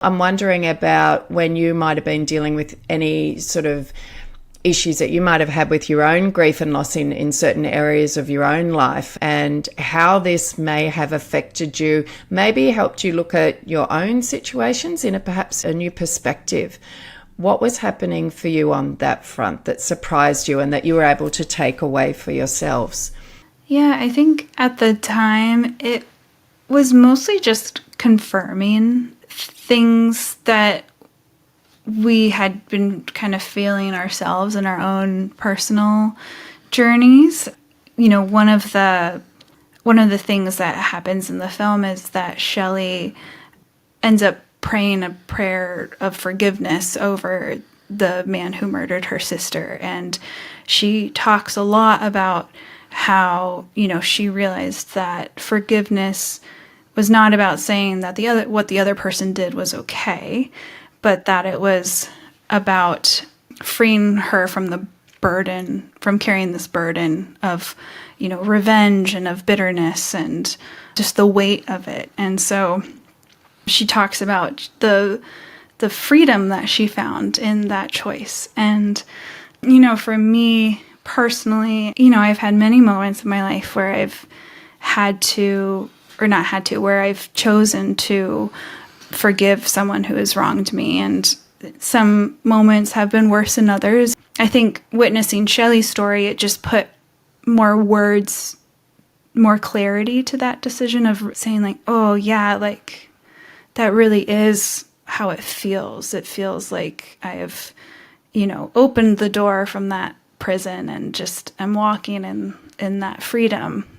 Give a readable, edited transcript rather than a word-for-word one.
I'm wondering about when you might have been dealing with any sort of issues that you might have had with your own grief and loss in certain areas of your own life, and how this may have affected you, maybe helped you look at your own situations in perhaps a new perspective. What was happening for you on that front that surprised you and that you were able to take away for yourselves? Yeah, I think at the time it was mostly just confirming things that we had been kind of feeling ourselves in our own personal journeys. You know, one of the things that happens in the film is that Shelley ends up praying a prayer of forgiveness over the man who murdered her sister. And she talks a lot about how, she realized that forgiveness was not about saying that what the other person did was okay, but that it was about freeing her from the burden, from carrying this burden of, revenge and of bitterness and just the weight of it. And so she talks about the freedom that she found in that choice. And, for me personally, I've had many moments in my life where I've had to, or not had to, where I've chosen to forgive someone who has wronged me. And some moments have been worse than others. I think witnessing Shelley's story, it just put more words, more clarity to that decision of saying like, oh yeah, like that really is how it feels. It feels like I have, opened the door from that prison and just I'm walking in that freedom.